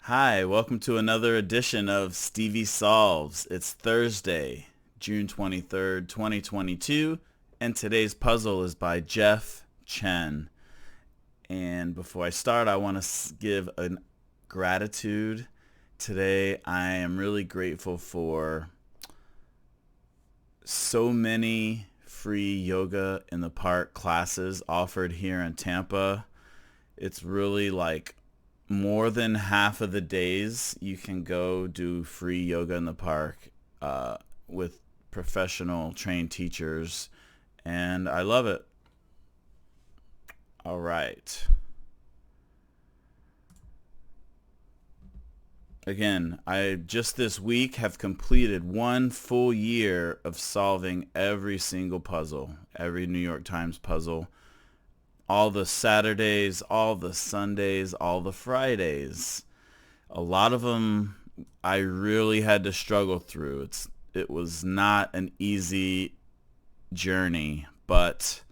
Hi, welcome to another edition of Stevie Solves. It's Thursday, June 23rd, 2022, and today's puzzle is by Jeff Chen. And before I start, I want to give a gratitude. Today, I am really grateful for so many free yoga in the park classes offered here in Tampa. It's really like more than half of the days you can go do free yoga in the park with professional trained teachers, and I love it. All right. Again, I just this week have completed one full year of solving every single puzzle, every New York Times puzzle, all the Saturdays, all the Sundays, all the Fridays. A lot of them I really had to struggle through. It was not an easy journey, but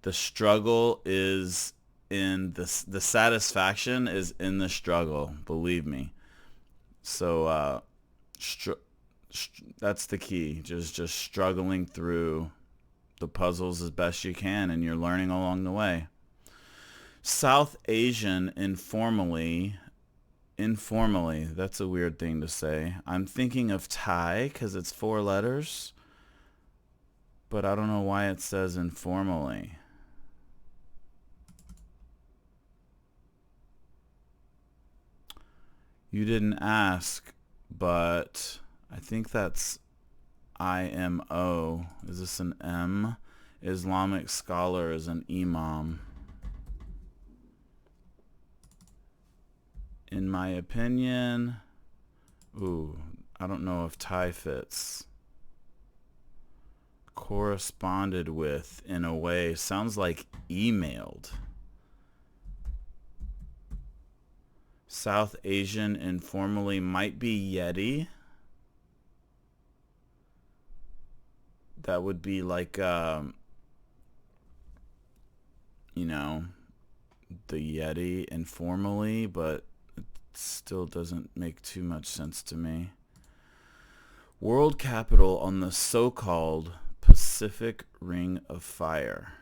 the struggle is in the satisfaction is in the struggle, believe me. So str- that's the key. Just struggling through the puzzles as best you can, and you're learning along the way. South Asian informally, that's a weird thing to say. I'm thinking of Thai because it's four letters, but I don't know why it says informally. You didn't ask, but I think that's IMO. Is this an M? Islamic scholar is an imam. In my opinion, I don't know if Thai fits. Corresponded with, in a way, sounds like emailed. South Asian informally might be Yeti. That would be like, the Yeti informally, but it still doesn't make too much sense to me. World capital on the so-called Pacific Ring of Fire.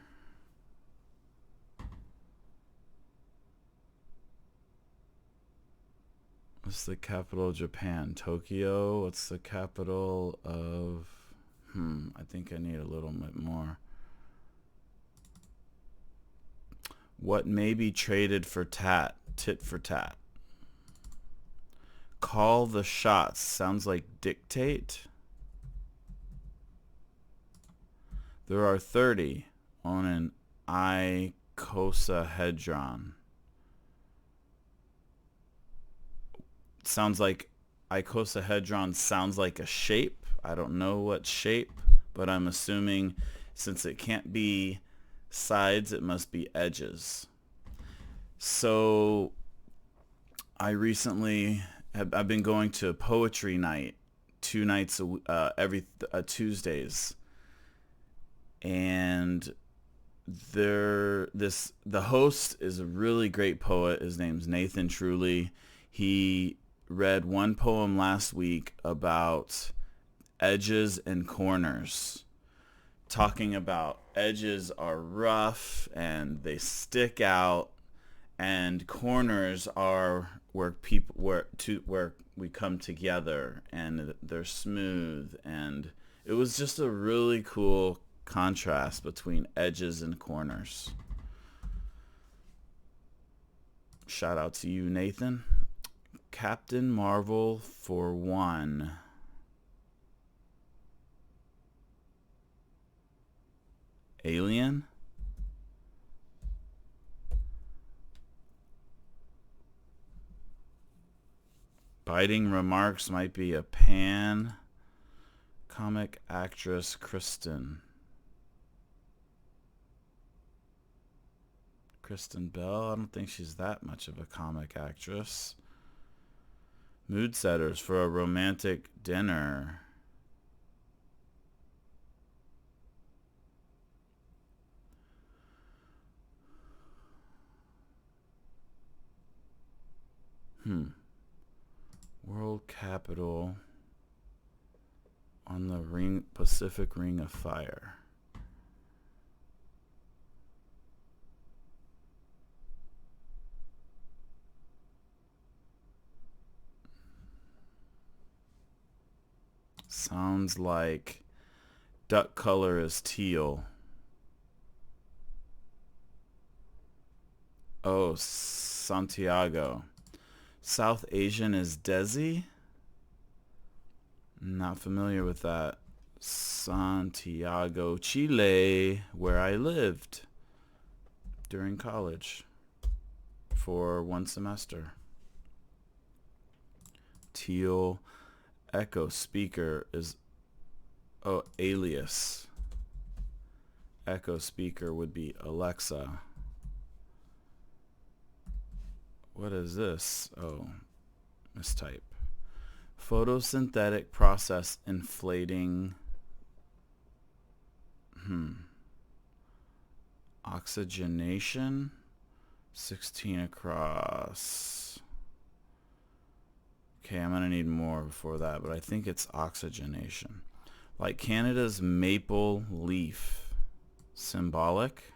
What's the capital of Japan? Tokyo? What's the capital of... I think I need a little bit more. What may be traded for tat? Tit for tat. Call the shots. Sounds like dictate. There are 30 on an icosahedron. Sounds like icosahedron sounds like a shape. I don't know what shape, but I'm assuming since it can't be sides, it must be edges. So I've been going to poetry night 2 nights every Tuesdays, and the host is a really great poet. His name's Nathan Truly. He read one poem last week about edges and corners, talking about edges are rough and they stick out, and corners are where we come together and they're smooth. And it was just a really cool contrast between edges and corners. Shout out to you, Nathan. Captain Marvel for one. Alien? Biting remarks might be a pan. Comic actress Kristen Bell. I don't think she's that much of a comic actress. Mood setters for a romantic dinner. World capital on the Pacific Ring of Fire. Sounds like duck color is teal. Oh, Santiago. South Asian is Desi? Not familiar with that. Santiago, Chile, where I lived during college for one semester. Teal. Echo speaker is, oh, alias. Echo speaker would be Alexa. What is this? Oh, mistype. Photosynthetic process inflating. Oxygenation. 16 across. Okay, I'm going to need more before that, but I think it's oxygenation. Like Canada's maple leaf. Symbolic.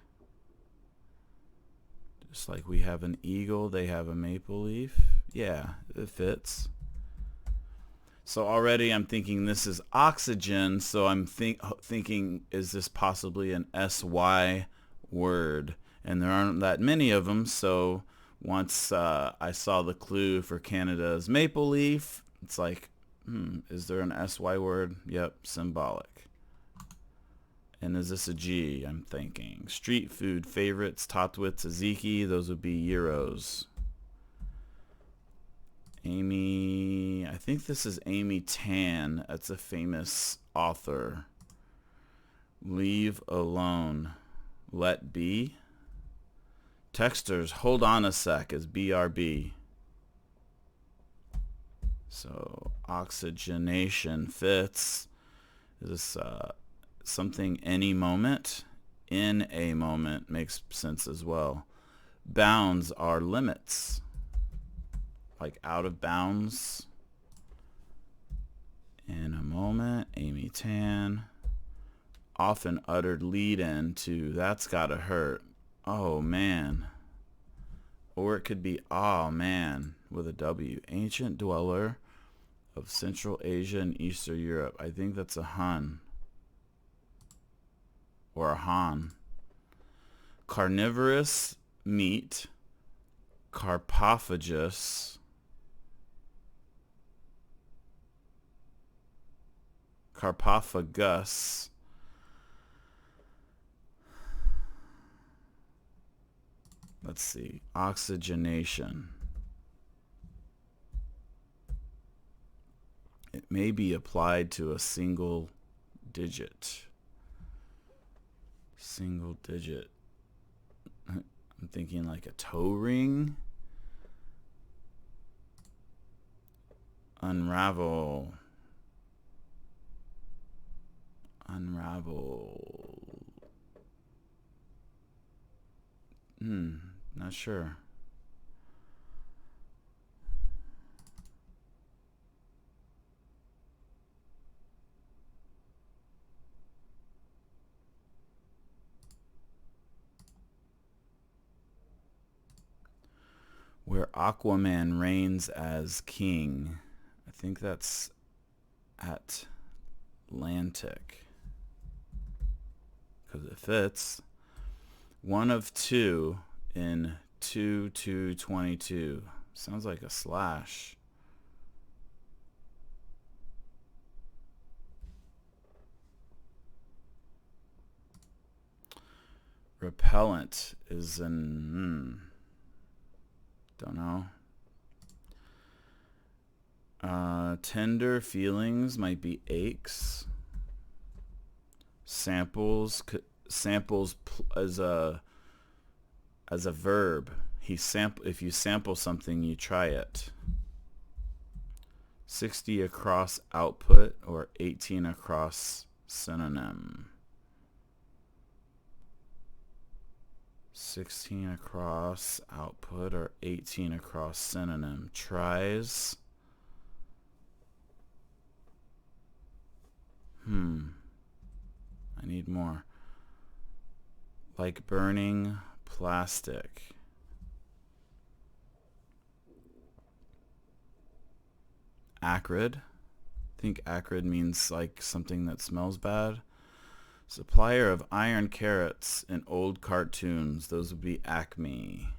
Just like we have an eagle, they have a maple leaf. Yeah, it fits. So already I'm thinking this is oxygen, so I'm thinking, is this possibly an SY word? And there aren't that many of them, so once I saw the clue for Canada's maple leaf, it's like, is there an SY word? Yep, symbolic. And is this a G? I'm thinking. Street food favorites, Totwit, tzatziki, those would be gyros. Amy, I think this is Amy Tan. That's a famous author. Leave alone. Let be. Texters, hold on a sec, is BRB. So oxygenation fits. Is this something any moment? In a moment makes sense as well. Bounds are limits. Like out of bounds. In a moment, Amy Tan. Often uttered lead-in to that's gotta hurt. Oh man. Or it could be ah man with a W. Ancient dweller of Central Asia and Eastern Europe. I think that's a Hun. Or a Han. Carnivorous meat. Carpophagous. Carpophagous. Let's see. Oxygenation. It may be applied to a single digit. Single digit. I'm thinking like a toe ring. Unravel. Unravel. Not sure. Where Aquaman reigns as king. I think that's Atlantic. Because it fits. One of two in 2-2-22. Sounds like a slash. Repellent is an don't know. Tender feelings might be aches. Samples as a verb. If you sample something, you try it. 60 across output or 18 across synonym. 16 across output or 18 across synonym. Tries. I need more. Like burning plastic. Acrid. I think acrid means like something that smells bad. Supplier of iron carrots in old cartoons. Those would be Acme.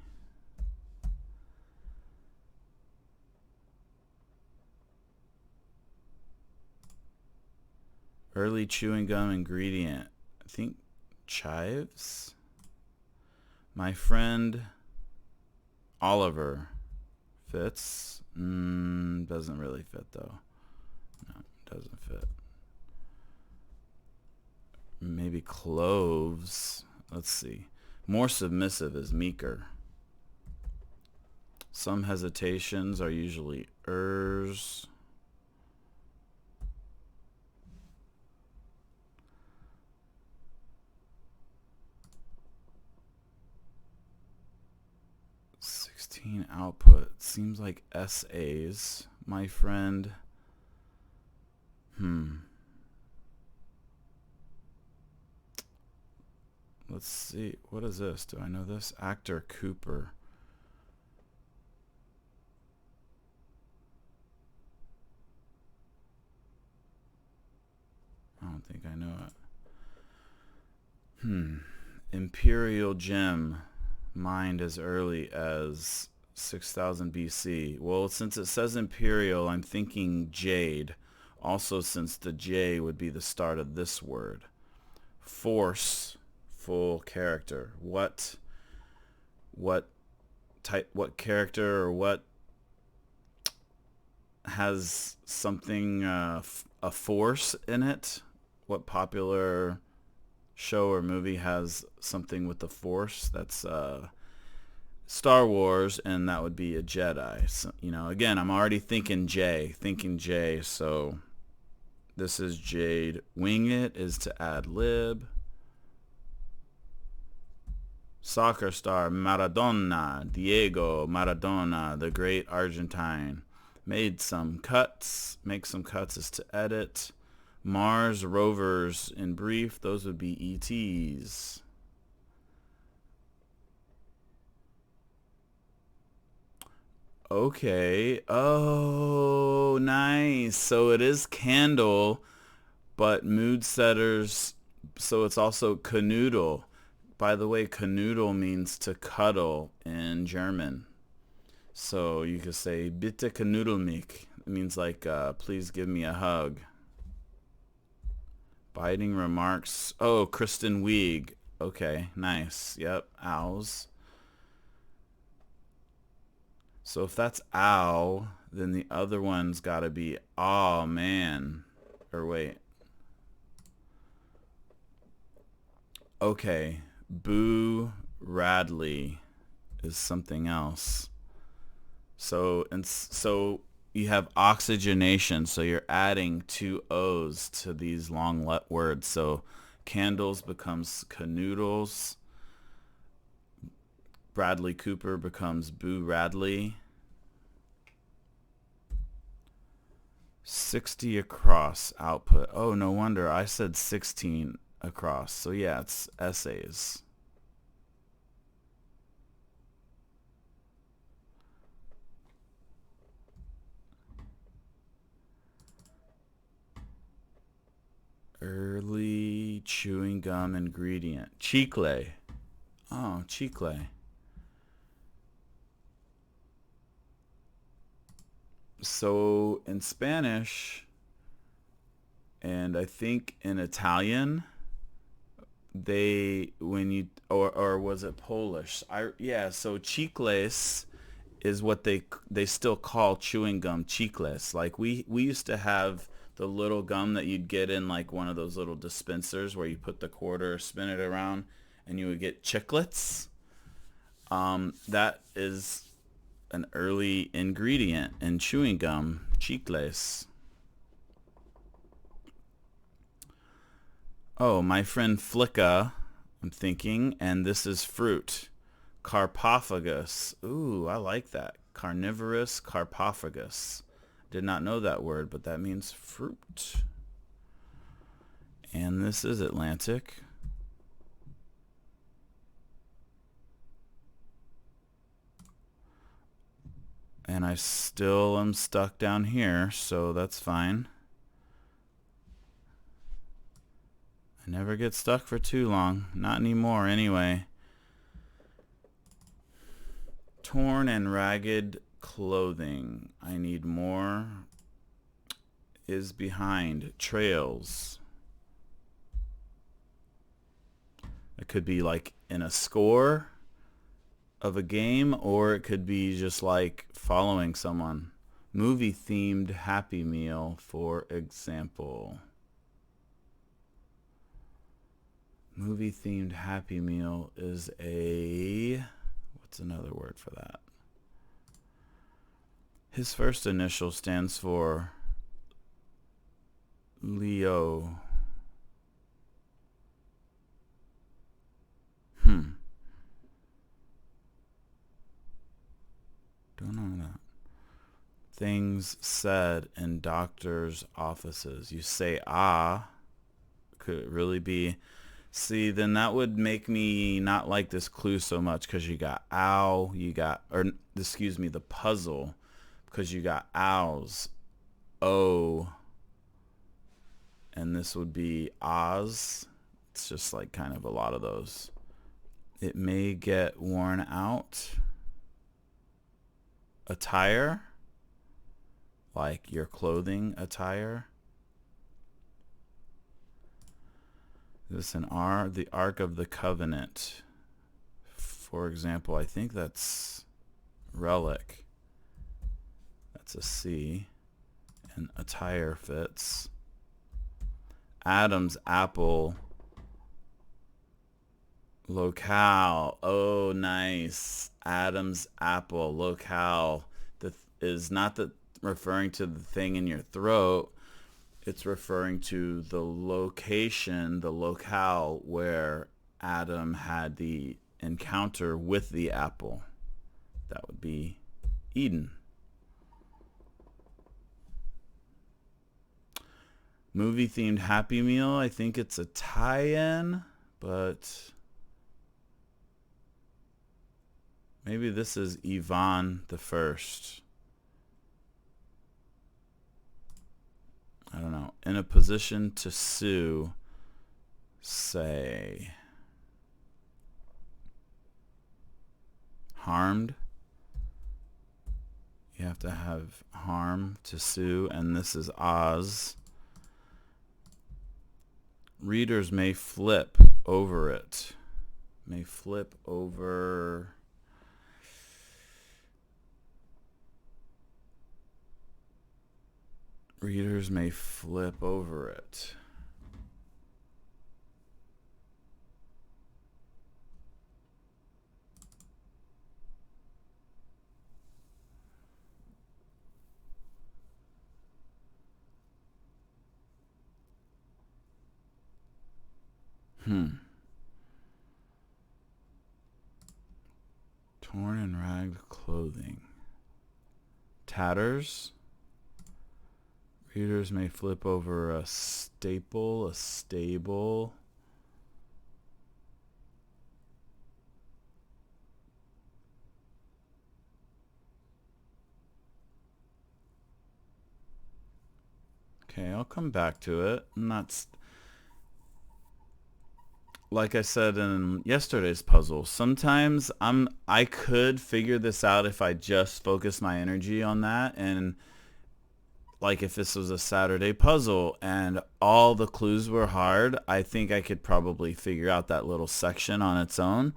Early chewing gum ingredient. I think chives. My friend Oliver fits. Doesn't really fit though. No, doesn't fit. Maybe cloves. Let's see. More submissive is meeker. Some hesitations are usually ers. Output seems like essays. My friend. Let's see. What is this? Do I know this? Actor Cooper. I don't think I know it. Imperial gem. Mined as early as 6000 BC. Well, since it says imperial, I'm thinking jade. Also, since the J would be the start of this word. Force, full character. What type? What character or what has something a force in it? What popular show or movie has something with the force? That's Star Wars, and that would be a Jedi. So, again, I'm already thinking J, so this is jade. Wing it is to ad lib. Soccer star Maradona, Diego Maradona, the great Argentine. Make some cuts is to edit. Mars rovers in brief, those would be ETs. Okay. Oh, nice. So it is candle, but mood setters, so it's also canoodle. By the way, canoodle means to cuddle in German. So you could say, bitte kanoodle mich. It means like, please give me a hug. Biting remarks. Oh, Kristen Wiig. Okay, nice. Yep, owls. So if that's ow, then the other one's got to be aw man. Or wait. Okay, Boo Radley is something else. So you have oxygenation, so you're adding two O's to these long words. So candles becomes canoodles. Bradley Cooper becomes Boo Radley. 60 across output. Oh, no wonder. I said 16 across. So yeah, it's essays. Early chewing gum ingredient. Chicle. Oh, chicle. So in Spanish, and I think in Italian, or was it Polish? So chicles is what they still call chewing gum, chicles. Like we used to have the little gum that you'd get in like one of those little dispensers where you put the quarter, spin it around, and you would get chiclets. That is an early ingredient in chewing gum, chicles. Oh, my friend Flicka, I'm thinking, and this is fruit. Carpophagous. Ooh, I like that. Carnivorous carpophagous. Did not know that word, but that means fruit. And this is Atlantic. And I still am stuck down here, so that's fine. I never get stuck for too long. Not anymore, anyway. Torn and ragged clothing. I need more. Is behind. Trails. It could be like in a score of a game, or it could be just like following someone. Movie themed Happy Meal, for example. Movie themed Happy Meal is a, what's another word for that? His first initial stands for Leo. Don't know that. Things said in doctors' offices. You say could it really be? See, then that would make me not like this clue so much, because you got ow, the puzzle, because you got owls, O, and this would be Oz. It's just like kind of a lot of those. It may get worn out. Attire, like your clothing attire. This is an R, the Ark of the Covenant. For example, I think that's relic. That's a C. And attire fits. Adam's apple. Locale. Oh, nice. Adam's apple. Locale. Is not referring to the thing in your throat. It's referring to the location, the locale where Adam had the encounter with the apple. That would be Eden. Movie themed Happy Meal. I think it's a tie-in, but maybe this is Ivan the First. I don't know. In a position to sue, say. Harmed. You have to have harm to sue, and this is Oz. Readers may flip over it. May flip over. Readers may flip over it. Torn and ragged clothing. Tatters. Readers may flip over a staple, a stable. Okay, I'll come back to it. Like I said in yesterday's puzzle, sometimes I could figure this out if I just focus my energy on that, and like if this was a Saturday puzzle and all the clues were hard, I think I could probably figure out that little section on its own.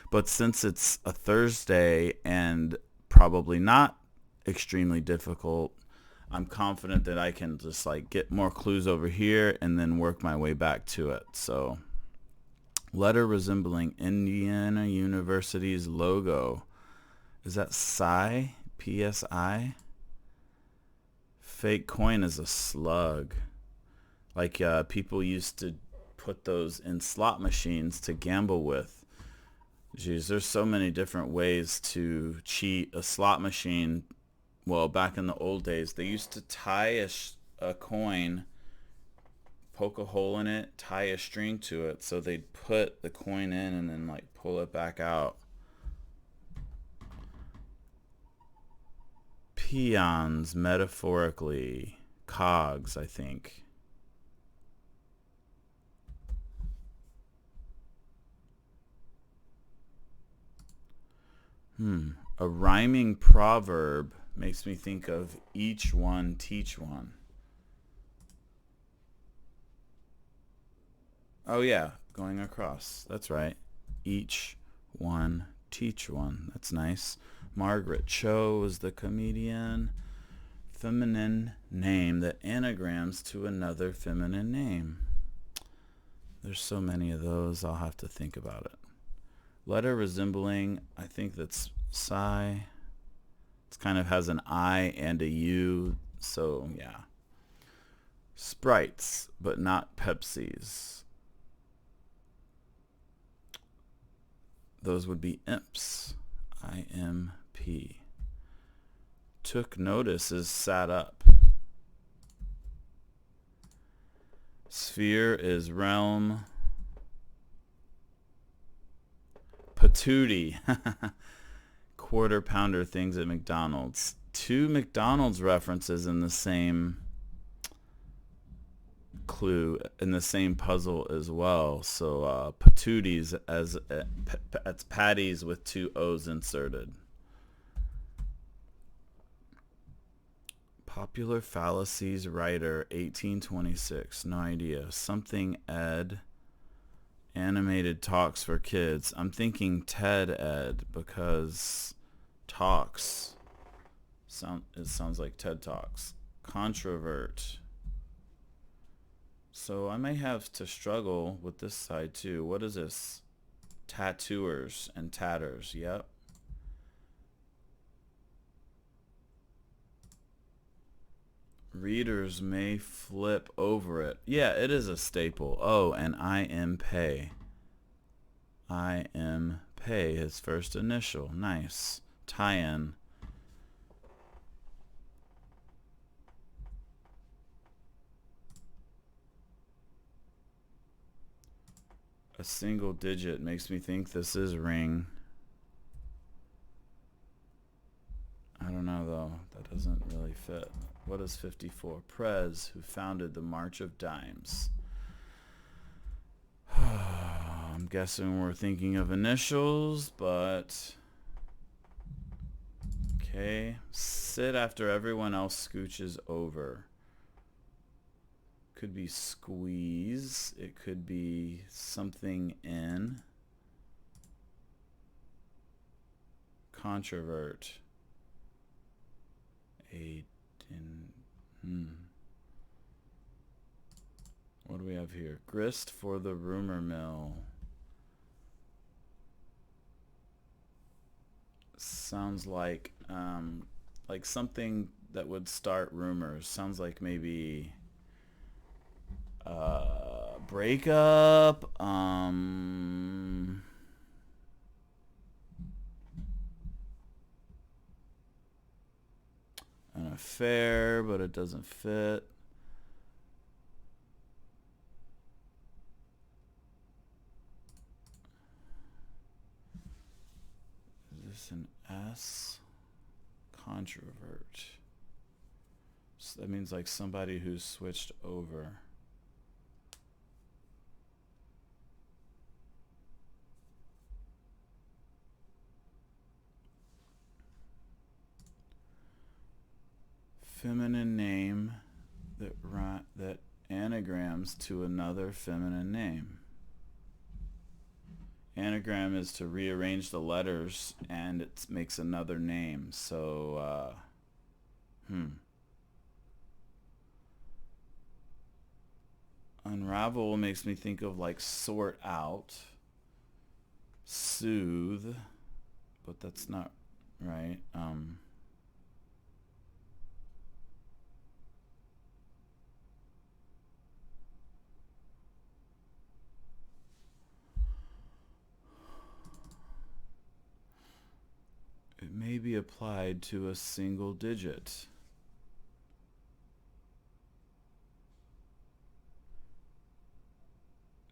But since it's a Thursday and probably not extremely difficult, I'm confident that I can just like get more clues over here and then work my way back to it. So, letter resembling Indiana University's logo. Is that psi? PSI? Fake coin is a slug. Like people used to put those in slot machines to gamble with. Jeez, there's so many different ways to cheat a slot machine. Well, back in the old days, they used to tie a coin poke a hole in it, tie a string to it, so they'd put the coin in and then like pull it back out. Peons, metaphorically. Cogs, I think. A rhyming proverb makes me think of each one teach one. Oh yeah, going across. That's right. Each one teach one. That's nice. Margaret Cho was the comedian. Feminine name that anagrams to another feminine name. There's so many of those, I'll have to think about it. Letter resembling, I think that's psi. It kind of has an I and a U, so yeah. Sprites, but not Pepsis. Those would be imps. I-M-P. Took notice is sat up. Sphere is realm. Patootie. Quarter pounder things at McDonald's. 2 McDonald's references in the same clue, in the same puzzle as well. So patooties as it's patties with 2 O's inserted. Popular fallacies writer, 1826. No idea. Something ed. Animated talks for kids. I'm thinking TED Ed because talks. It sounds like TED Talks. Controvert. So I may have to struggle with this side too. What is this? Tattooers and tatters. Yep. Readers may flip over it. Yeah, it is a staple. Oh, and I am pay. I am pay, his first initial. Nice. Tie-in. A single digit makes me think this is ring. I don't know though. That doesn't really fit. What is 54? Prez, who founded the March of Dimes. I'm guessing we're thinking of initials, but... Okay. Sit after everyone else scooches over. Could be squeeze. It could be something in. Controvert. What do we have here? Grist for the rumor mill. Sounds like something that would start rumors. Sounds like maybe breakup. An affair, but it doesn't fit. Is this an S? Controvert. So that means like somebody who's switched over. Feminine name that anagrams to another feminine name. Anagram is to rearrange the letters and it makes another name. So, Unravel makes me think of like sort out. Soothe, but that's not right. It may be applied to a single digit.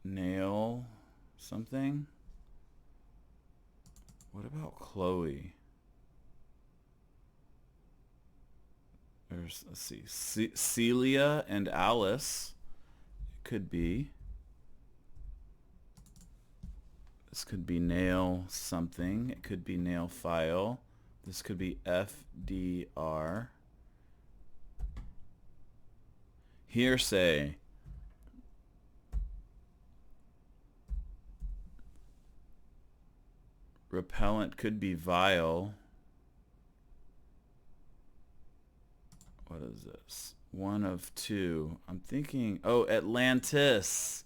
nail something. What about Chloe? Let's see, Celia and Alice. It could be. This could be nail something. It could be nail file. This could be FDR. Hearsay. Repellent could be vile. What is this? One of two. I'm thinking, oh, Atlantis.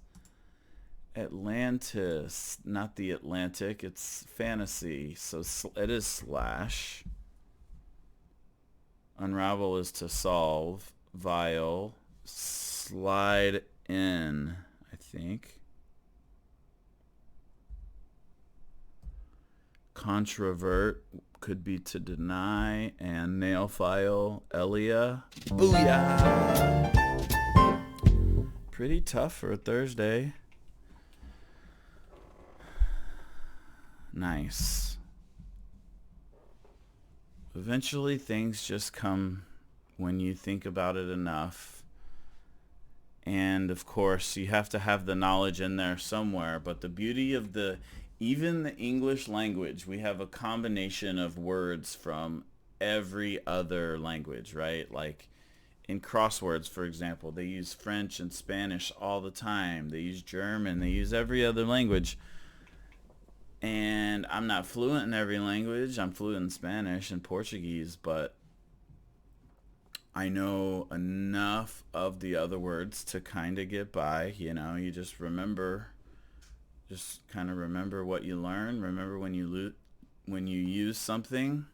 Atlantis, not the Atlantic, it's fantasy, so it is slash. Unravel is to solve. Vile, slide in, I think. Controvert could be to deny, and nail file, Elia. Booyah! Pretty tough for a Thursday. Nice. Eventually things just come when you think about it enough. And of course you have to have the knowledge in there somewhere. But the beauty of even the English language, we have a combination of words from every other language, right? Like in crosswords, for example, they use French and Spanish all the time. They use German. They use every other language. And I'm not fluent in every language. I'm fluent in Spanish and Portuguese, but I know enough of the other words to kind of get by. You know, you just kind of remember what you learn. Remember when you use something.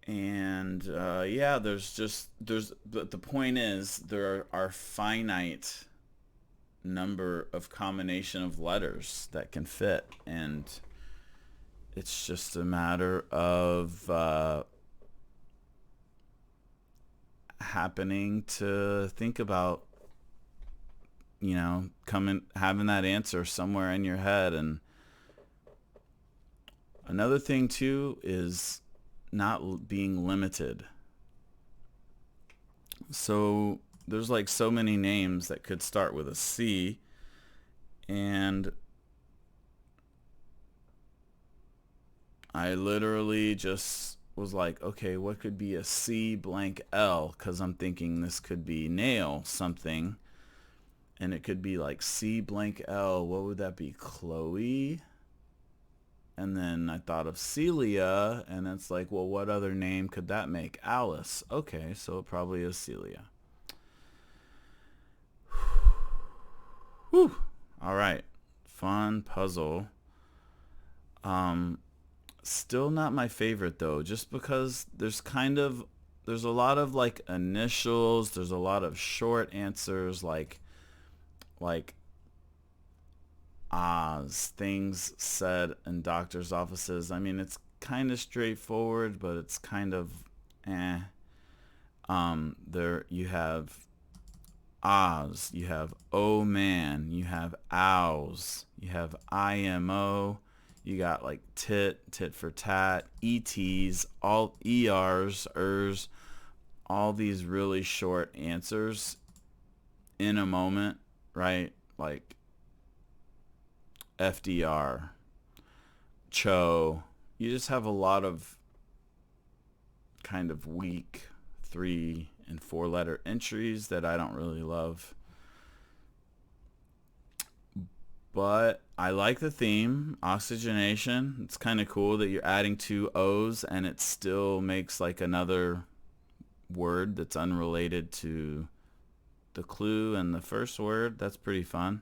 And yeah, but the point is there are finite number of combination of letters that can fit, and it's just a matter of happening to think about, you know, having that answer somewhere in your head. And another thing too is not being limited. So there's like so many names that could start with a C, and I literally just was like, okay, what could be a C blank L? Because I'm thinking this could be nail something, and it could be like C blank L. What would that be? Chloe? And then I thought of Celia, and it's like, well, what other name could that make? Alice. Okay, so it probably is Celia. Whew. All right. Fun puzzle. Still not my favorite though, just because there's a lot of like initials, there's a lot of short answers like Oz, things said in doctor's offices. I mean, it's kind of straightforward, but it's kind of there you have Oz, you have oh man, you have owls, you have IMO, you got like tit for tat, ETs, all ERs, all these really short answers in a moment, right? Like FDR, Cho. You just have a lot of kind of weak 3 and 4 letter entries that I don't really love. But I like the theme, oxygenation. It's kind of cool that you're adding 2 O's and it still makes like another word that's unrelated to the clue and the first word. That's pretty fun.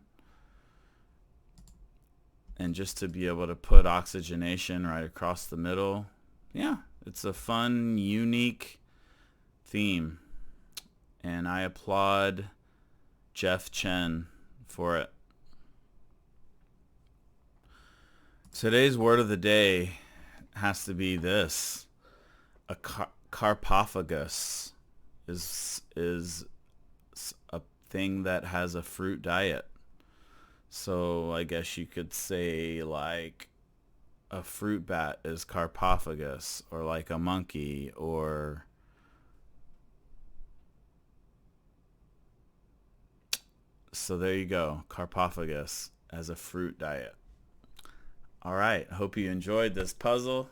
And just to be able to put oxygenation right across the middle. Yeah, it's a fun, unique theme. And I applaud Chen for it. Today's word of the day has to be this. A Carpophagous is a thing that has a fruit diet. So I guess you could say like a fruit bat is Carpophagous, or like a monkey, or so there you go, Carpophagous as a fruit diet. All right, hope you enjoyed this puzzle.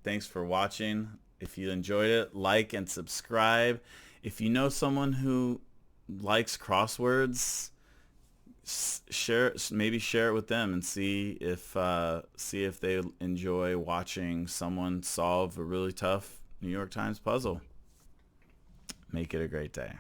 Thanks for watching. If you enjoyed it, like and subscribe. If you know someone who likes crosswords, maybe share it with them and see if they enjoy watching someone solve a really tough New York Times puzzle. Make it a great day.